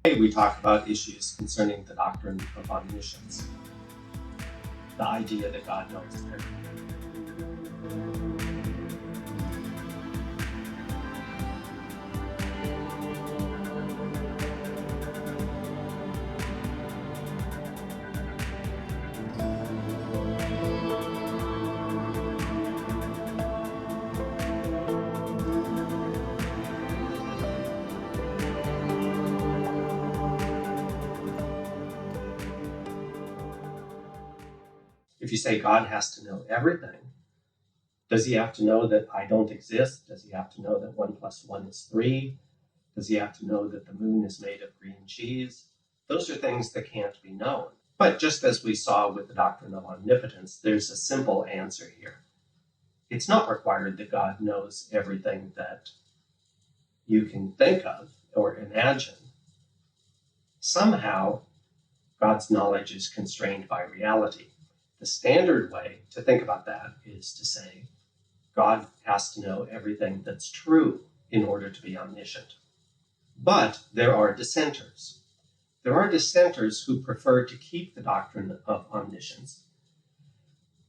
Today we talk about issues concerning the doctrine of omniscience, the idea that God knows everything. If you say God has to know everything, does he have to know that I don't exist? Does he have to know that 1 + 1 is 3? Does he have to know that the moon is made of green cheese? Those are things that can't be known. But just as we saw with the doctrine of omnipotence, there's a simple answer here. It's not required that God knows everything that you can think of or imagine. Somehow, God's knowledge is constrained by reality. The standard way to think about that is to say, God has to know everything that's true in order to be omniscient. But there are dissenters. There are dissenters who prefer to keep the doctrine of omniscience,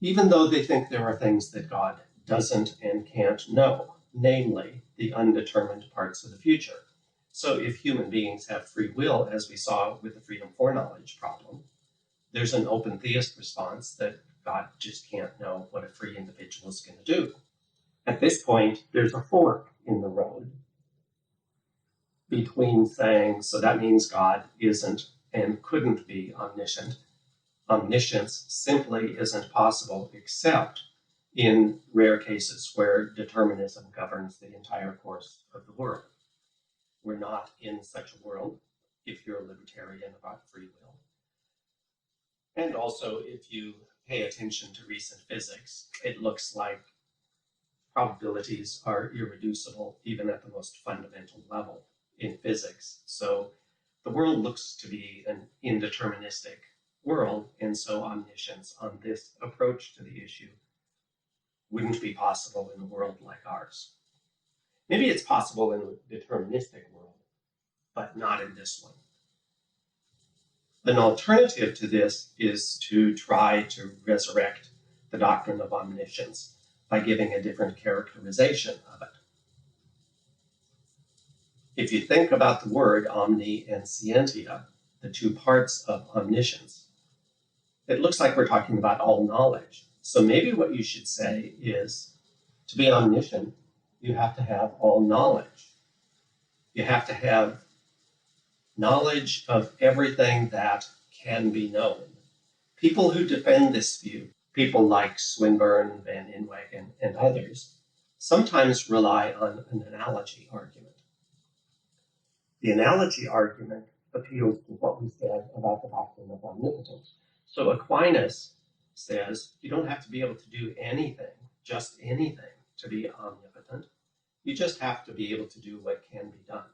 even though they think there are things that God doesn't and can't know, namely the undetermined parts of the future. So if human beings have free will, as we saw with the freedom for knowledge problem, there's an open theist response that God just can't know what a free individual is going to do. At this point, there's a fork in the road between saying, so that means God isn't and couldn't be omniscient. Omniscience simply isn't possible except in rare cases where determinism governs the entire course of the world. We're not in such a world if you're a libertarian about free will. And also, if you pay attention to recent physics, it looks like probabilities are irreducible even at the most fundamental level in physics. So the world looks to be an indeterministic world, and so omniscience on this approach to the issue wouldn't be possible in a world like ours. Maybe it's possible in a deterministic world, but not in this one. An alternative to this is to try to resurrect the doctrine of omniscience by giving a different characterization of it. If you think about the word omni and scientia, the two parts of omniscience, it looks like we're talking about all knowledge. So maybe what you should say is, to be omniscient, you have to have all knowledge. You have to have knowledge of everything that can be known. People who defend this view, people like Swinburne, Van Inwagen, and others, sometimes rely on an analogy argument. The analogy argument appeals to what we said about the doctrine of omnipotence. So Aquinas says you don't have to be able to do anything, just anything, to be omnipotent. You just have to be able to do what can be done.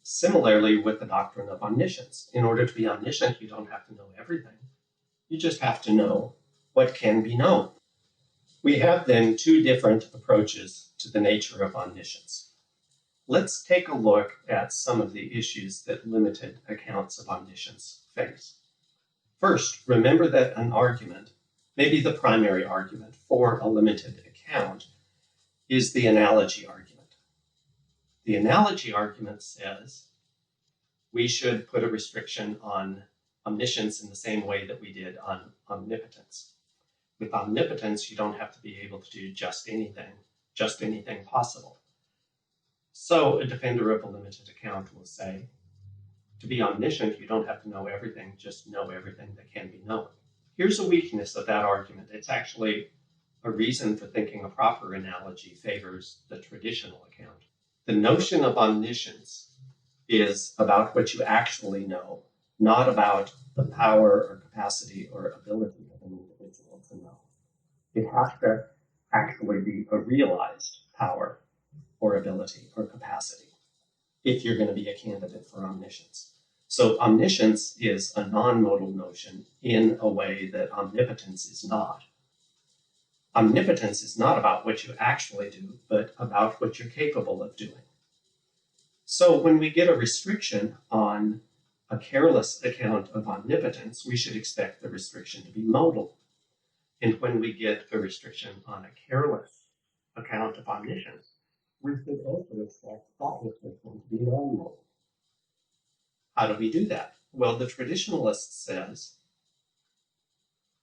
Similarly with the doctrine of omniscience. In order to be omniscient, you don't have to know everything. You just have to know what can be known. We have then two different approaches to the nature of omniscience. Let's take a look at some of the issues that limited accounts of omniscience face. First, remember that an argument, maybe the primary argument for a limited account, is the analogy argument. The analogy argument says we should put a restriction on omniscience in the same way that we did on omnipotence. With omnipotence, you don't have to be able to do just anything possible. So a defender of a limited account will say, to be omniscient, you don't have to know everything, just know everything that can be known. Here's a weakness of that argument. It's actually a reason for thinking a proper analogy favors the traditional account. The notion of omniscience is about what you actually know, not about the power or capacity or ability of an individual to know. It has to actually be a realized power or ability or capacity if you're going to be a candidate for omniscience. So omniscience is a non-modal notion in a way that omnipotence is not. Omnipotence is not about what you actually do, but about what you're capable of doing. So when we get a restriction on a careless account of omnipotence, we should expect the restriction to be modal. And when we get a restriction on a careless account of omniscience, we should also expect that restriction to be non-modal. How do we do that? Well, the traditionalist says,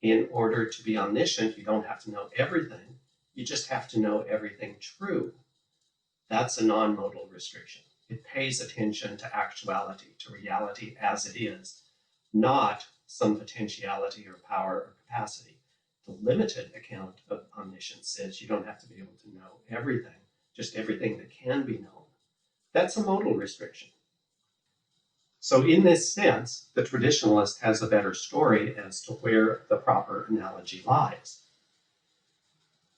in order to be omniscient, you don't have to know everything. You just have to know everything true. That's a non-modal restriction. It pays attention to actuality, to reality as it is, not some potentiality or power or capacity. The limited account of omniscience says you don't have to be able to know everything, just everything that can be known. That's a modal restriction. So in this sense, the traditionalist has a better story as to where the proper analogy lies.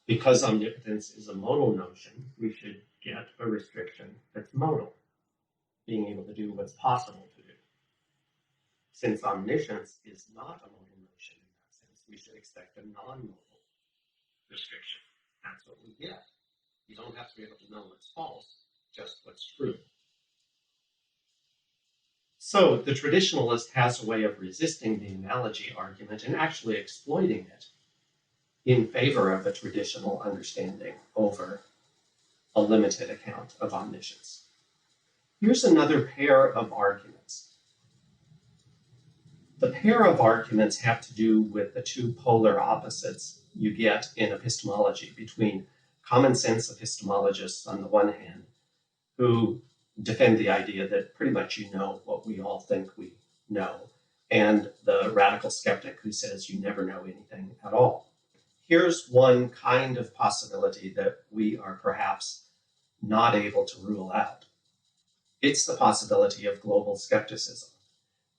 Because omnipotence is a modal notion, we should get a restriction that's modal, being able to do what's possible to do. Since omniscience is not a modal notion in that sense, we should expect a non-modal restriction. That's what we get. You don't have to be able to know what's false, just what's true. So the traditionalist has a way of resisting the analogy argument and actually exploiting it in favor of a traditional understanding over a limited account of omniscience. Here's another pair of arguments. The pair of arguments have to do with the two polar opposites you get in epistemology between common sense epistemologists on the one hand, who defend the idea that pretty much you know what we all think we know, and the radical skeptic who says you never know anything at all. Here's one kind of possibility that we are perhaps not able to rule out. It's the possibility of global skepticism.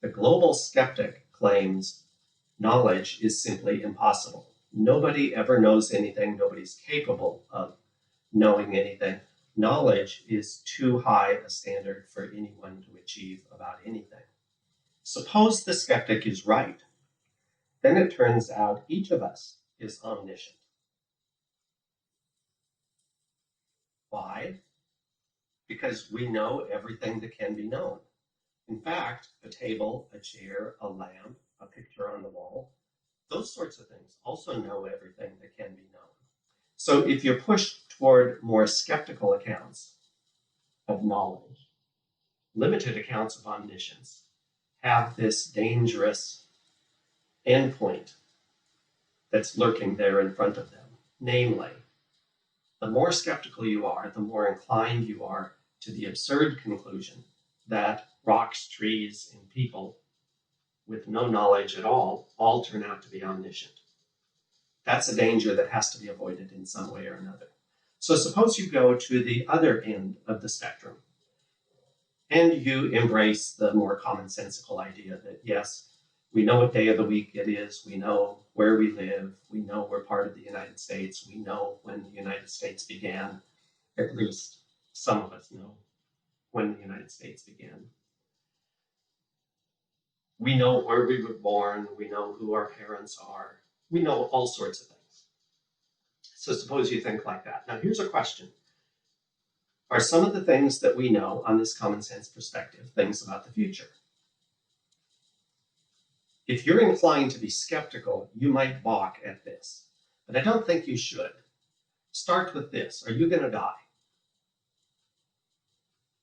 The global skeptic claims knowledge is simply impossible. Nobody ever knows anything. Nobody's capable of knowing anything. Knowledge is too high a standard for anyone to achieve about anything. Suppose the skeptic is right. Then it turns out each of us is omniscient. Why? Because we know everything that can be known. In fact, a table, a chair, a lamp, a picture on the wall, those sorts of things also know everything that can be known. So if you're pushed toward more skeptical accounts of knowledge, limited accounts of omniscience have this dangerous endpoint that's lurking there in front of them. Namely, the more skeptical you are, the more inclined you are to the absurd conclusion that rocks, trees, and people with no knowledge at all turn out to be omniscient. That's a danger that has to be avoided in some way or another. So suppose you go to the other end of the spectrum and you embrace the more commonsensical idea that, yes, we know what day of the week it is, we know where we live, we know we're part of the United States, we know when the United States began, at least some of us know when the United States began. We know where we were born, we know who our parents are, we know all sorts of things. So suppose you think like that. Now here's a question. Are some of the things that we know on this common sense perspective things about the future? If you're inclined to be skeptical, you might balk at this, but I don't think you should. Start with this. Are you going to die?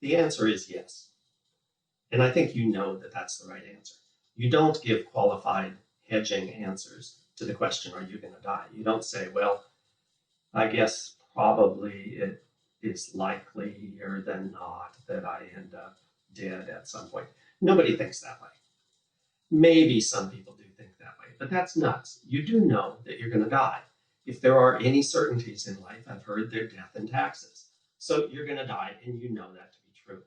The answer is yes. And I think you know that that's the right answer. You don't give qualified hedging answers to the question, are you going to die? You don't say, well, I guess probably it is likelier than not that I end up dead at some point. Nobody thinks that way. Maybe some people do think that way, but that's nuts. You do know that you're going to die. If there are any certainties in life, I've heard they're death and taxes. So you're going to die, and you know that to be true.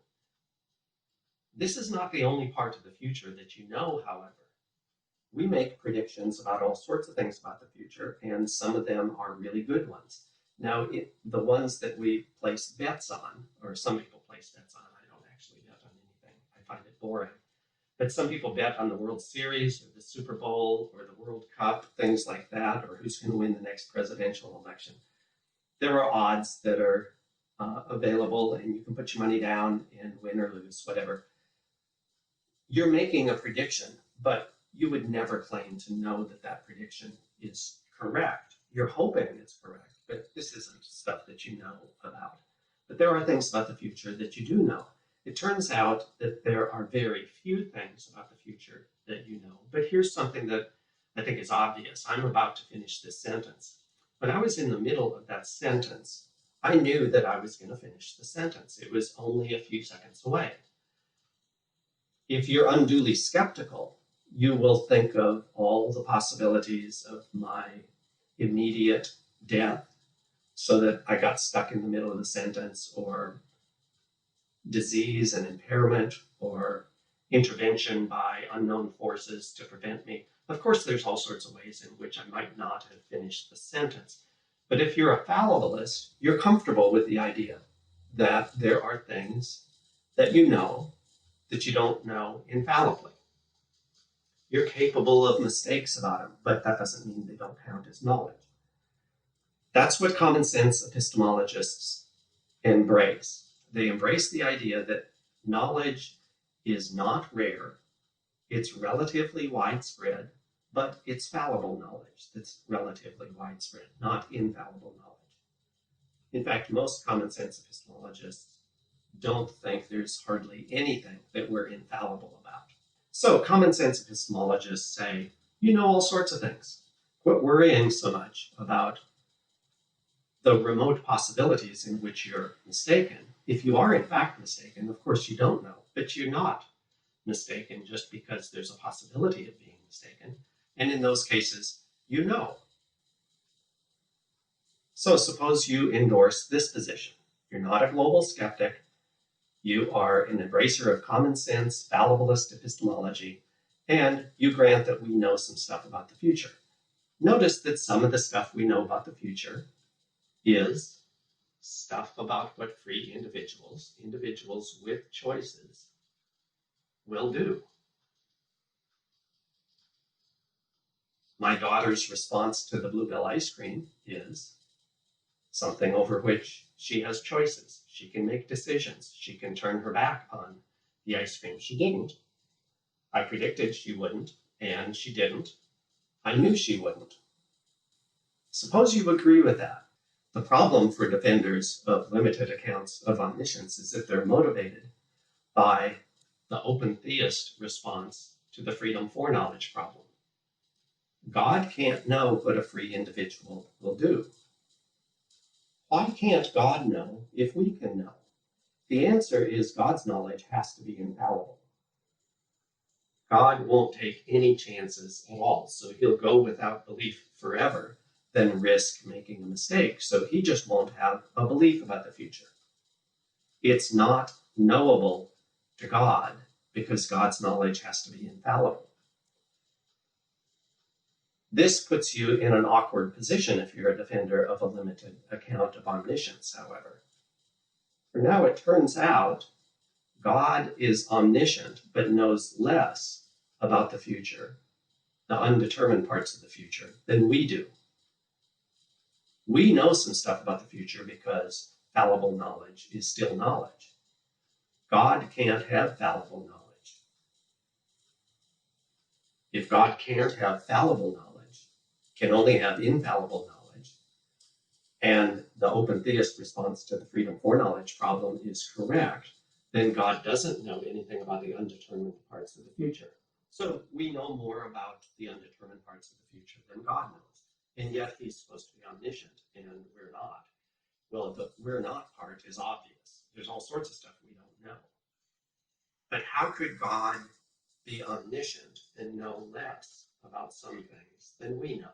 This is not the only part of the future that you know, however. We make predictions about all sorts of things about the future, and some of them are really good ones. Now, the ones that we place bets on, or some people place bets on, I don't actually bet on anything. I find it boring. But some people bet on the World Series, or the Super Bowl, or the World Cup, things like that, or who's going to win the next presidential election. There are odds that are available, and you can put your money down and win or lose, whatever. you're making a prediction, but you would never claim to know that that prediction is correct. You're hoping it's correct, but this isn't stuff that you know about. But there are things about the future that you do know. It turns out that there are very few things about the future that you know. But here's something that I think is obvious. I'm about to finish this sentence. When I was in the middle of that sentence, I knew that I was going to finish the sentence. It was only a few seconds away. If you're unduly skeptical, you will think of all the possibilities of my immediate death so that I got stuck in the middle of the sentence, or disease and impairment, or intervention by unknown forces to prevent me. Of course, there's all sorts of ways in which I might not have finished the sentence. But if you're a fallibilist, you're comfortable with the idea that there are things that you know that you don't know infallibly. You're capable of mistakes about them, but that doesn't mean they don't count as knowledge. That's what common sense epistemologists embrace. They embrace the idea that knowledge is not rare, it's relatively widespread, but it's fallible knowledge that's relatively widespread, not infallible knowledge. In fact, most common sense epistemologists don't think there's hardly anything that we're infallible about. So common sense epistemologists say, you know all sorts of things. Quit worrying so much about the remote possibilities in which you're mistaken. If you are in fact mistaken, of course you don't know, but you're not mistaken just because there's a possibility of being mistaken. And in those cases, you know. So suppose you endorse this position. You're not a global skeptic. You are an embracer of common sense, fallibilist epistemology, and you grant that we know some stuff about the future. Notice that some of the stuff we know about the future is stuff about what free individuals with choices, will do. My daughter's response to the Bluebell ice cream is something over which she has choices. She can make decisions. She can turn her back on the ice cream. She didn't. I predicted she wouldn't, and she didn't. I knew she wouldn't. Suppose you agree with that. The problem for defenders of limited accounts of omniscience is that they're motivated by the open theist response to the freedom for knowledge problem. God can't know what a free individual will do. Why can't God know if we can know? The answer is God's knowledge has to be infallible. God won't take any chances at all, so he'll go without belief forever, then risk making a mistake. So he just won't have a belief about the future. It's not knowable to God because God's knowledge has to be infallible. This puts you in an awkward position if you're a defender of a limited account of omniscience, however. For now, it turns out God is omniscient, but knows less about the future, the undetermined parts of the future, than we do. We know some stuff about the future because fallible knowledge is still knowledge. God can't have fallible knowledge. If God can't have fallible knowledge, can only have infallible knowledge, and the open theist response to the freedom for knowledge problem is correct, then God doesn't know anything about the undetermined parts of the future. So we know more about the undetermined parts of the future than God knows, and yet he's supposed to be omniscient, and we're not. Well, the we're not part is obvious. There's all sorts of stuff we don't know. But how could God be omniscient and know less about some things than we know?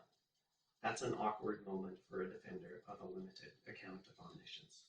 That's an awkward moment for a defender of a limited account of omniscience.